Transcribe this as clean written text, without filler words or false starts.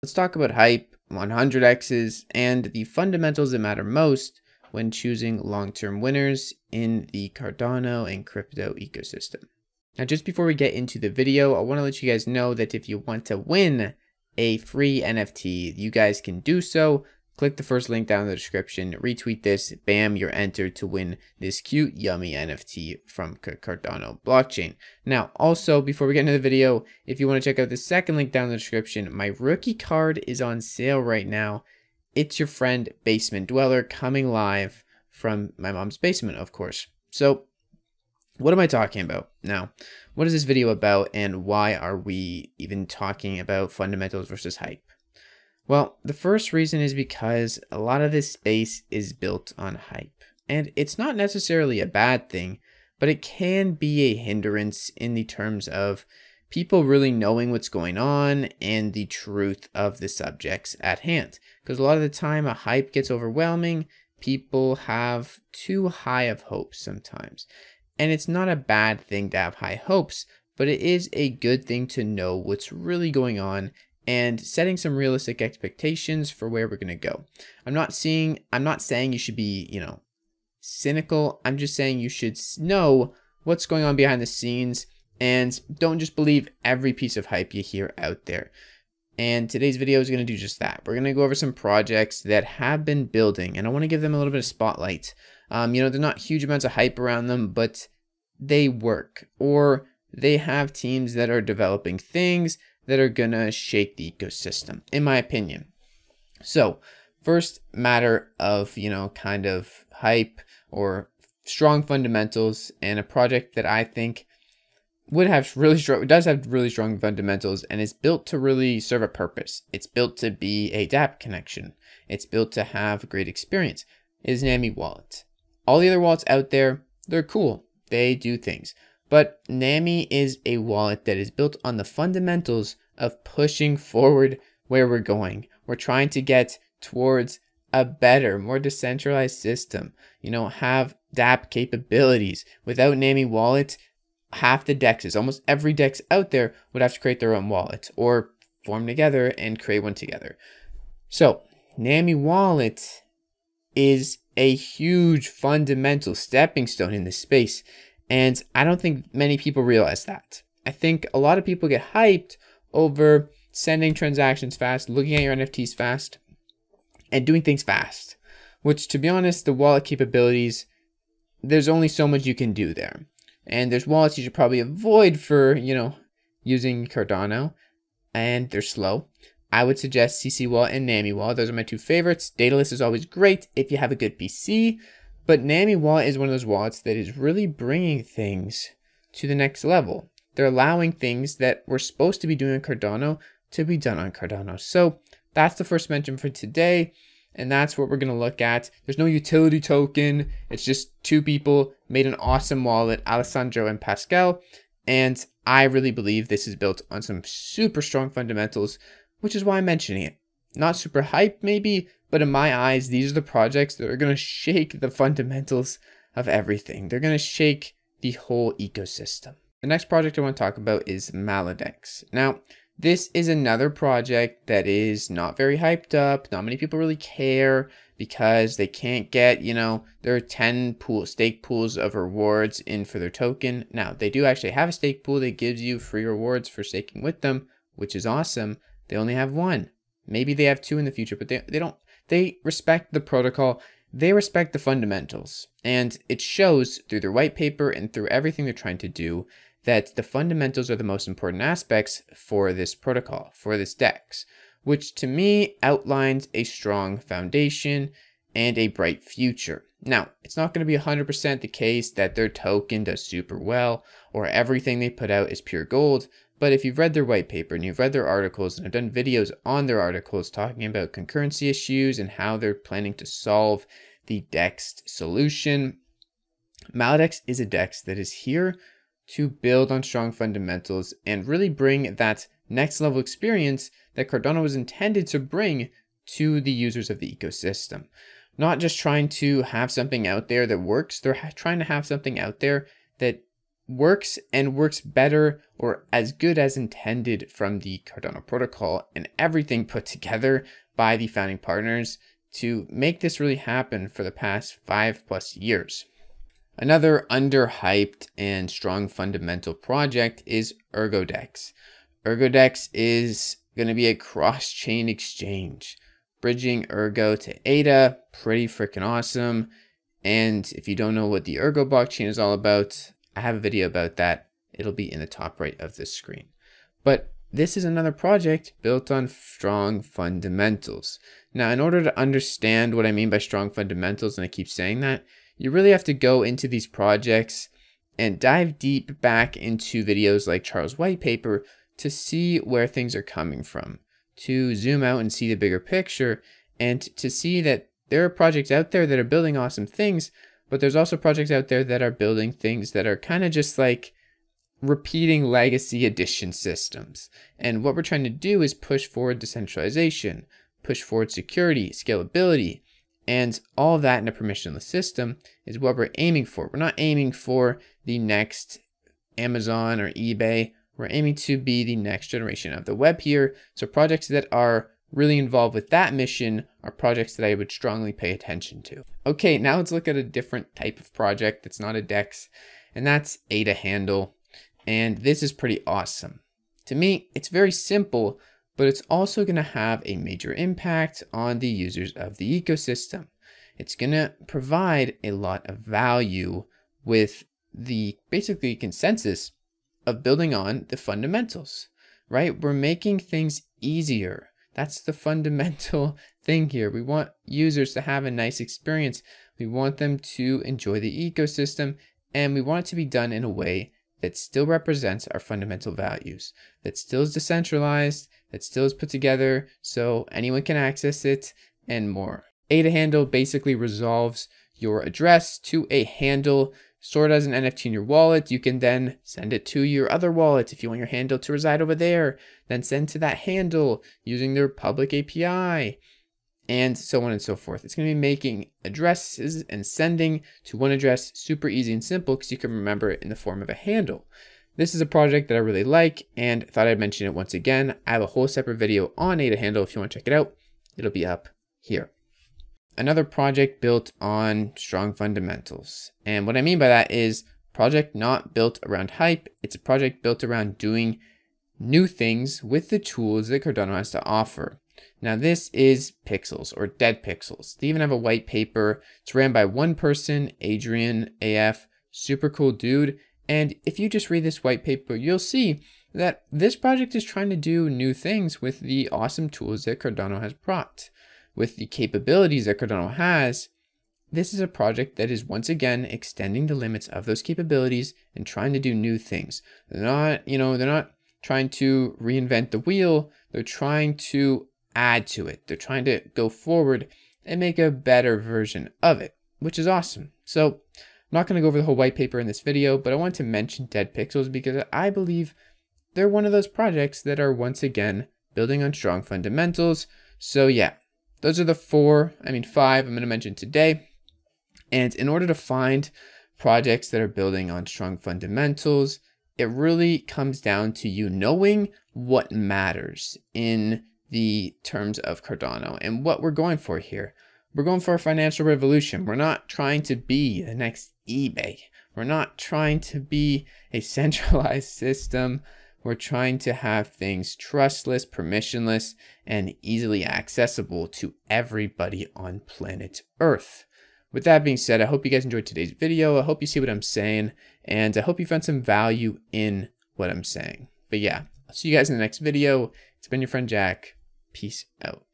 Let's talk about hype, 100x's, and the fundamentals that matter most when choosing long-term winners in the Cardano and crypto ecosystem. Now, just before we get into the video, I want to let you guys know that if you want to win a free NFT, you guys can do so. Click the first link down in the description, retweet this, bam, you're entered to win this cute, yummy NFT from Cardano blockchain. Now, also, before we get into the video, if you want to check out the second link down in the description, my rookie card is on sale right now. It's your friend Basement Dweller coming live from my mom's basement, of course. So, what am I talking about? Now, what is this video about, and why are we even talking about fundamentals versus hype? Well, the first reason is because a lot of this space is built on hype. And it's not necessarily a bad thing, but it can be a hindrance in the terms of people really knowing what's going on and the truth of the subjects at hand. Because a lot of the time, a hype gets overwhelming. People have too high of hopes sometimes. And it's not a bad thing to have high hopes, but it is a good thing to know what's really going on and setting some realistic expectations for where we're going to go. I'm not saying you should be, cynical. I'm just saying you should know what's going on behind the scenes and don't just believe every piece of hype you hear out there. And today's video is going to do just that. We're going to go over some projects that have been building, and I want to give them a little bit of spotlight. There's not huge amounts of hype around them, but they work, or they have teams that are developing things that are gonna shake the ecosystem, in my opinion. So, first matter of, kind of hype or strong fundamentals, and a project that I think does have really strong fundamentals and is built to really serve a purpose. It's built to be a dApp connection. It's built to have a great experience. Is Nami wallet. All the other wallets out there, they're cool. They do things. But Nami is a wallet that is built on the fundamentals of pushing forward where we're going. We're trying to get towards a better, more decentralized system. Have dApp capabilities. Without Nami wallet, half the dexes, almost every dex out there would have to create their own wallet or form together and create one together. So, Nami wallet is a huge fundamental stepping stone in this space. And I don't think many people realize that. I think a lot of people get hyped over sending transactions fast, looking at your NFTs fast, and doing things fast. Which, to be honest, the wallet capabilities, there's only so much you can do there. And there's wallets you should probably avoid for, using Cardano, and they're slow. I would suggest CC Wallet and Nami Wallet. Those are my two favorites. Daedalus is always great if you have a good PC. But Nami Wallet is one of those wallets that is really bringing things to the next level. They're allowing things that we're supposed to be doing on Cardano to be done on Cardano. So that's the first mention for today. And that's what we're going to look at. There's no utility token. It's just two people made an awesome wallet, Alessandro and Pascal. And I really believe this is built on some super strong fundamentals, which is why I'm mentioning it. Not super hype maybe, but in my eyes, these are the projects that are going to shake the fundamentals of everything. They're going to shake the whole ecosystem. The next project I want to talk about is Maladex. Now, this is another project that is not very hyped up. Not many people really care because they can't get, their 10 stake pools of rewards in for their token. Now, they do actually have a stake pool that gives you free rewards for staking with them, which is awesome. They only have one. Maybe they have two in the future, but they respect the protocol. They respect the fundamentals. And it shows through their white paper and through everything they're trying to do that the fundamentals are the most important aspects for this protocol, for this DEX, which to me outlines a strong foundation and a bright future. Now, it's not going to be 100% the case that their token does super well or everything they put out is pure gold. But if you've read their white paper and you've read their articles, and I've done videos on their articles talking about concurrency issues and how they're planning to solve the DEX solution, Maladex is a DEX that is here to build on strong fundamentals and really bring that next level experience that Cardano was intended to bring to the users of the ecosystem. Not just trying to have something out there that works, they're trying to have something out there that works and works better or as good as intended from the Cardano protocol, and everything put together by the founding partners to make this really happen for the past 5+ years. Another underhyped and strong fundamental project is ErgoDex. ErgoDex is going to be a cross-chain exchange, bridging Ergo to ADA. Pretty freaking awesome. And if you don't know what the Ergo blockchain is all about, I have a video about that. It'll be in the top right of this screen. But this is another project built on strong fundamentals. Now, in order to understand what I mean by strong fundamentals, and I keep saying that, you really have to go into these projects and dive deep back into videos like Charles' white paper to see where things are coming from, to zoom out and see the bigger picture, and to see that there are projects out there that are building awesome things, but there's also projects out there that are building things that are kind of just like repeating legacy edition systems. And what we're trying to do is push forward decentralization, push forward security, scalability, and all of that in a permissionless system is what we're aiming for. We're not aiming for the next Amazon or eBay. We're aiming to be the next generation of the web here. So projects that are really involved with that mission are projects that I would strongly pay attention to. Okay, now let's look at a different type of project that's not a DEX, and that's ADA handle. And this is pretty awesome. To me, it's very simple, but it's also going to have a major impact on the users of the ecosystem. It's going to provide a lot of value with the basically consensus of building on the fundamentals, right? We're making things easier. That's the fundamental thing here. We want users to have a nice experience. We want them to enjoy the ecosystem, and we want it to be done in a way that still represents our fundamental values, that still is decentralized, that still is put together so anyone can access it, and more. ADA handle basically resolves your address to a handle stored as an NFT in your wallet. You can then send it to your other wallet if you want your handle to reside over there, then send to that handle using their public API, and so on and so forth. It's going to be making addresses and sending to one address super easy and simple because you can remember it in the form of a handle. This is a project that I really like and thought I'd mention it once again. I have a whole separate video on ADA handle if you want to check it out. It'll be up here. Another project built on strong fundamentals. And what I mean by that is project not built around hype. It's a project built around doing new things with the tools that Cardano has to offer. Now this is Pixels, or Dead Pixels. They even have a white paper. It's ran by one person, Adrian AF, super cool dude. And if you just read this white paper, you'll see that this project is trying to do new things with the awesome tools that Cardano has brought. With the capabilities that Cardano has, this is a project that is once again extending the limits of those capabilities and trying to do new things. They're not trying to reinvent the wheel. They're trying to add to it. They're trying to go forward and make a better version of it, which is awesome. So I'm not going to go over the whole white paper in this video, but I want to mention Dead Pixels because I believe they're one of those projects that are once again building on strong fundamentals. So yeah, those are the five I'm going to mention today. And in order to find projects that are building on strong fundamentals, it really comes down to you knowing what matters in the terms of Cardano and what we're going for here. We're going for a financial revolution. We're not trying to be the next eBay. We're not trying to be a centralized system. We're trying to have things trustless, permissionless, and easily accessible to everybody on planet Earth. With that being said, I hope you guys enjoyed today's video. I hope you see what I'm saying, and I hope you found some value in what I'm saying. But yeah, I'll see you guys in the next video. It's been your friend Jack. Peace out.